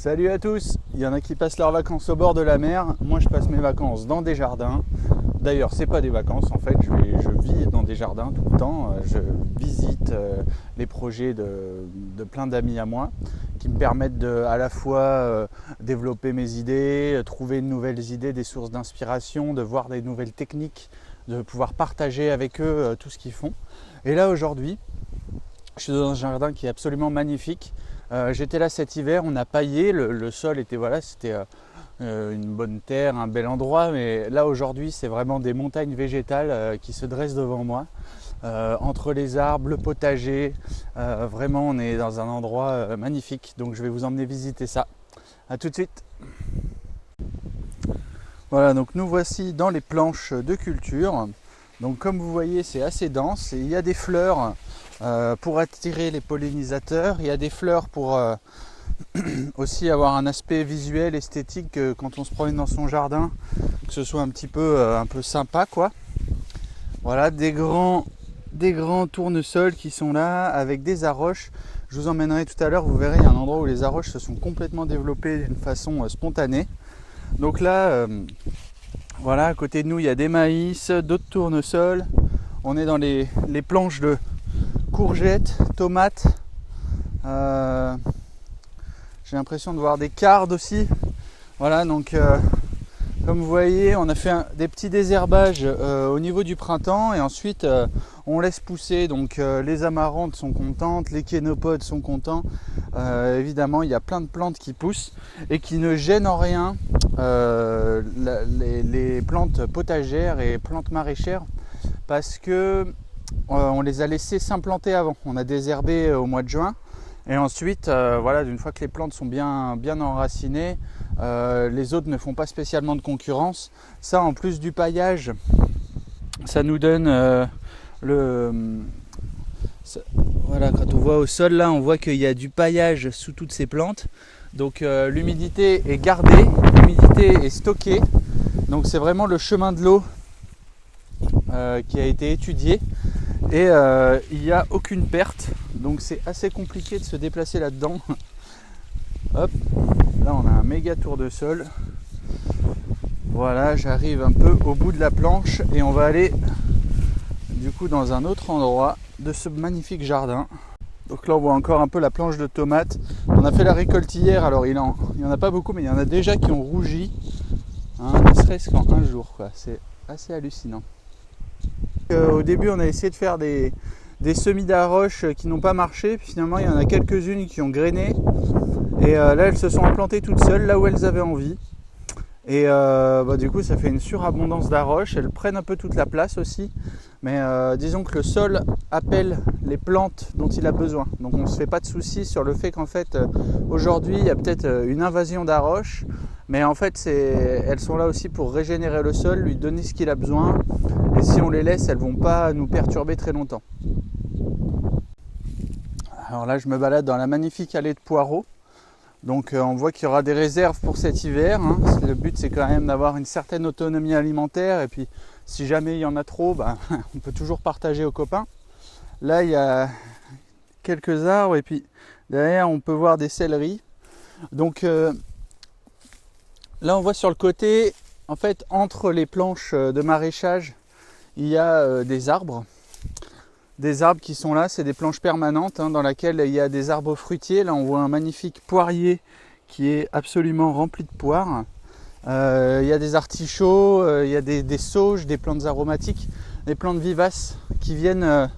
Salut à tous. Il y en a qui passent leurs vacances au bord de la mer. Moi, je passe mes vacances dans des jardins. D'ailleurs, c'est pas des vacances en fait. Je vis dans des jardins tout le temps. Je visite les projets de plein d'amis à moi qui me permettent de à la fois développer mes idées, trouver de nouvelles idées, des sources d'inspiration, de voir des nouvelles techniques, de pouvoir partager avec eux tout ce qu'ils font. Et là aujourd'hui, je suis dans un jardin qui est absolument magnifique. J'étais là cet hiver, on a paillé, le sol était voilà, c'était une bonne terre, un bel endroit, mais là aujourd'hui c'est vraiment des montagnes végétales qui se dressent devant moi, entre les arbres, le potager, vraiment on est dans un endroit magnifique, donc je vais vous emmener visiter ça. A tout de suite. Voilà, donc nous voici dans les planches de culture. Donc comme vous voyez c'est assez dense et il y a des fleurs pour attirer les pollinisateurs, il y a des fleurs pour aussi avoir un aspect visuel, esthétique quand on se promène dans son jardin, que ce soit un peu sympa quoi. Voilà, des grands tournesols qui sont là avec des arroches. Je vous emmènerai tout à l'heure, vous verrez il y a un endroit où les arroches se sont complètement développées d'une façon spontanée. Donc là, voilà, à côté de nous il y a des maïs, d'autres tournesols. On est dans les planches de courgettes, tomates. J'ai l'impression de voir des cardes aussi. Voilà, donc comme vous voyez, on a fait des petits désherbages au niveau du printemps et ensuite on laisse pousser. Donc les amarantes sont contentes, les kénopodes sont contents. Évidemment, il y a plein de plantes qui poussent et qui ne gênent en rien les plantes potagères et plantes maraîchères parce que on les a laissés s'implanter avant. On a désherbé au mois de juin et ensuite, voilà, une fois que les plantes sont bien enracinées, les autres ne font pas spécialement de concurrence. Ça, en plus du paillage, ça nous donne voilà, quand on voit au sol là, on voit qu'il y a du paillage sous toutes ces plantes. Donc l'humidité est gardée, l'humidité est stockée. Donc c'est vraiment le chemin de l'eau qui a été étudié et il n'y a aucune perte. Donc c'est assez compliqué de se déplacer là-dedans. Hop, là on a un méga tour de sol. Voilà, j'arrive un peu au bout de la planche et on va aller du coup dans un autre endroit de ce magnifique jardin. Donc là on voit encore un peu la planche de tomates. On a fait la récolte hier, alors il n'y en a pas beaucoup mais il y en a déjà qui ont rougi, hein, ne serait-ce qu'en un jour quoi. C'est assez hallucinant. Au début on a essayé de faire des semis d'arroches qui n'ont pas marché, puis finalement il y en a quelques-unes qui ont grainé et là elles se sont implantées toutes seules là où elles avaient envie et du coup ça fait une surabondance d'arroches. Elles prennent un peu toute la place aussi, mais disons que le sol appelle les plantes dont il a besoin, donc on ne se fait pas de soucis sur le fait qu'en fait aujourd'hui il y a peut-être une invasion d'arroches, mais en fait elles sont là aussi pour régénérer le sol, lui donner ce qu'il a besoin, et si on les laisse elles vont pas nous perturber très longtemps. Alors là je me balade dans la magnifique allée de poireaux. Donc on voit qu'il y aura des réserves pour cet hiver, hein. Le but c'est quand même d'avoir une certaine autonomie alimentaire et puis si jamais il y en a trop, on peut toujours partager aux copains. Là il y a quelques arbres et puis derrière on peut voir des céleris. Donc là on voit sur le côté, en fait entre les planches de maraîchage, il y a des arbres. Des arbres qui sont là, c'est des planches permanentes dans lesquelles il y a des arbres fruitiers. Là on voit un magnifique poirier qui est absolument rempli de poires. Il y a des artichauts, il y a des sauges, des plantes aromatiques, des plantes vivaces qui viennent à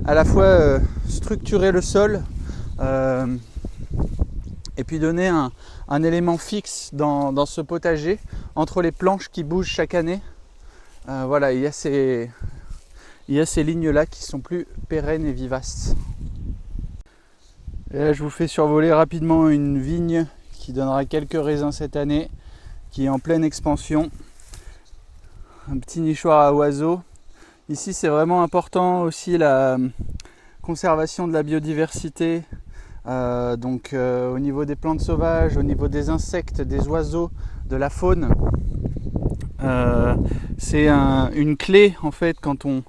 la fois structurer le sol et puis donner un élément fixe dans ce potager entre les planches qui bougent chaque année. Voilà, il y a ces lignes-là qui sont plus pérennes et vivaces. Et là, je vous fais survoler rapidement une vigne qui donnera quelques raisins cette année, qui est en pleine expansion. Un petit nichoir à oiseaux. Ici, c'est vraiment important aussi la conservation de la biodiversité. Au niveau des plantes sauvages, au niveau des insectes, des oiseaux, de la faune. C'est une clé en fait quand on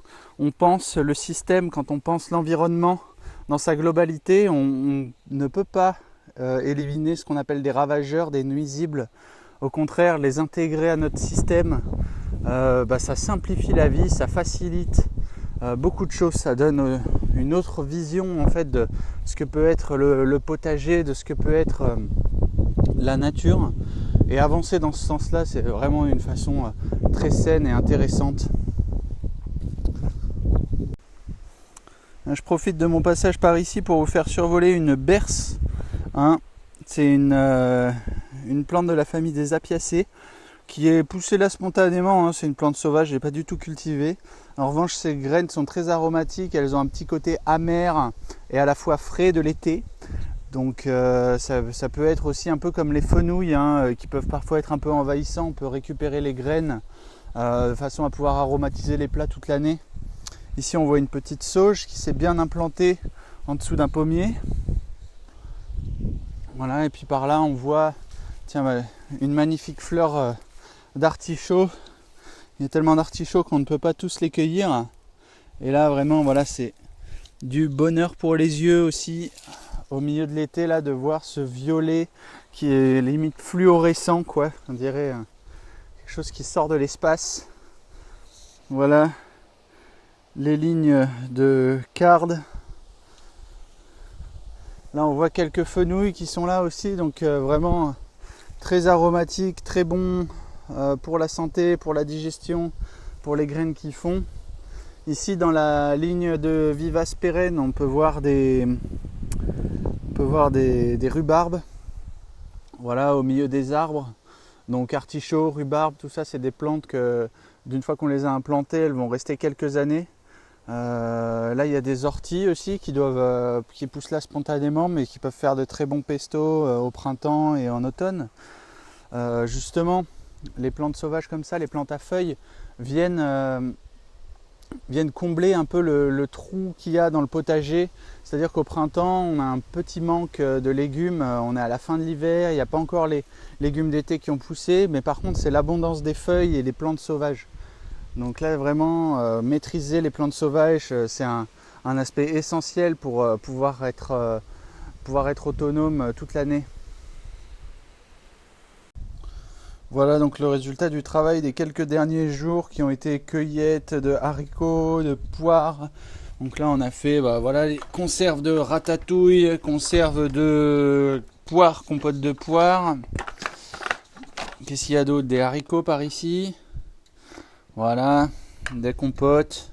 pense le système, quand on pense l'environnement dans sa globalité, on ne peut pas éliminer ce qu'on appelle des ravageurs, des nuisibles. Au contraire, les intégrer à notre système, ça simplifie la vie, ça facilite beaucoup de choses, ça donne une autre vision en fait de ce que peut être le potager, de ce que peut être la nature. Et avancer dans ce sens-là, c'est vraiment une façon très saine et intéressante. Je profite de mon passage par ici pour vous faire survoler une berce. C'est une plante de la famille des Apiacées qui est poussée là spontanément. C'est une plante sauvage, je l'ai pas du tout cultivée. En revanche, ces graines sont très aromatiques, elles ont un petit côté amer et à la fois frais de l'été. Donc ça peut être aussi un peu comme les fenouilles qui peuvent parfois être un peu envahissants. On peut récupérer les graines de façon à pouvoir aromatiser les plats toute l'année. Ici on voit une petite sauge qui s'est bien implantée en dessous d'un pommier. Voilà, et puis par là on voit une magnifique fleur d'artichaut. Il y a tellement d'artichauts qu'on ne peut pas tous les cueillir. Et là vraiment voilà, c'est du bonheur pour les yeux aussi. Au milieu de l'été là, de voir ce violet qui est limite fluorescent quoi. On dirait quelque chose qui sort de l'espace. Voilà les lignes de cardes. Là on voit quelques fenouilles qui sont là aussi, donc vraiment très aromatiques, très bons pour la santé, pour la digestion, pour les graines qu'ils font. Ici dans la ligne de vivace pérenne, on peut voir des rhubarbes, voilà, au milieu des arbres. Donc artichauts, rhubarbe, tout ça c'est des plantes que d'une fois qu'on les a implantées, elles vont rester quelques années. Là il y a des orties aussi qui poussent là spontanément, mais qui peuvent faire de très bons pestos au printemps et en automne. Justement, les plantes sauvages comme ça, les plantes à feuilles, viennent combler un peu le trou qu'il y a dans le potager. C'est-à-dire qu'au printemps, on a un petit manque de légumes, on est à la fin de l'hiver, il n'y a pas encore les légumes d'été qui ont poussé, mais par contre c'est l'abondance des feuilles et des plantes sauvages. Donc là vraiment, maîtriser les plantes sauvages, c'est un aspect essentiel pour pouvoir être autonome toute l'année. Voilà donc le résultat du travail des quelques derniers jours qui ont été cueillettes de haricots, de poires. Donc là on a fait voilà, les conserves de ratatouille, conserves de poires, compote de poires. Qu'est-ce qu'il y a d'autre? Des haricots par ici. Voilà, des compotes.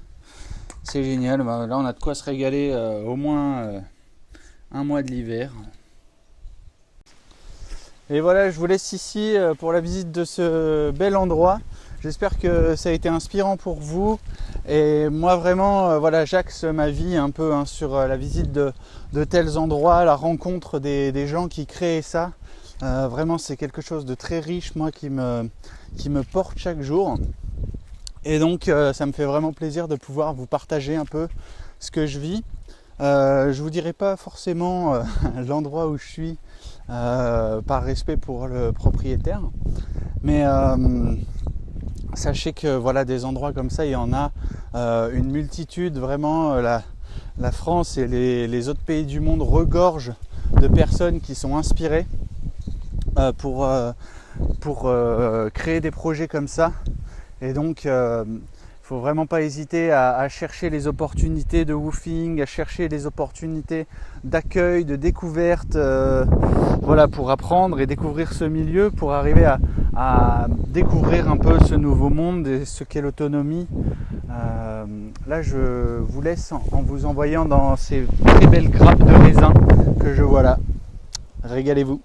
C'est génial. Là on a de quoi se régaler au moins un mois de l'hiver. Et voilà, je vous laisse ici pour la visite de ce bel endroit. J'espère que ça a été inspirant pour vous. Et moi vraiment, voilà, j'axe ma vie un peu sur la visite de tels endroits, la rencontre des gens qui créent ça. Vraiment, c'est quelque chose de très riche, moi, qui me porte chaque jour. Et donc, ça me fait vraiment plaisir de pouvoir vous partager un peu ce que je vis. Je vous dirai pas forcément l'endroit où je suis par respect pour le propriétaire, mais sachez que voilà, des endroits comme ça il y en a une multitude. Vraiment la France et les autres pays du monde regorgent de personnes qui sont inspirées pour créer des projets comme ça. Et donc faut vraiment pas hésiter à chercher les opportunités de woofing, à chercher les opportunités d'accueil, de découverte, voilà, pour apprendre et découvrir ce milieu, pour arriver à découvrir un peu ce nouveau monde et ce qu'est l'autonomie. Là je vous laisse en vous envoyant dans ces très belles grappes de raisin que je vois là. Régalez-vous.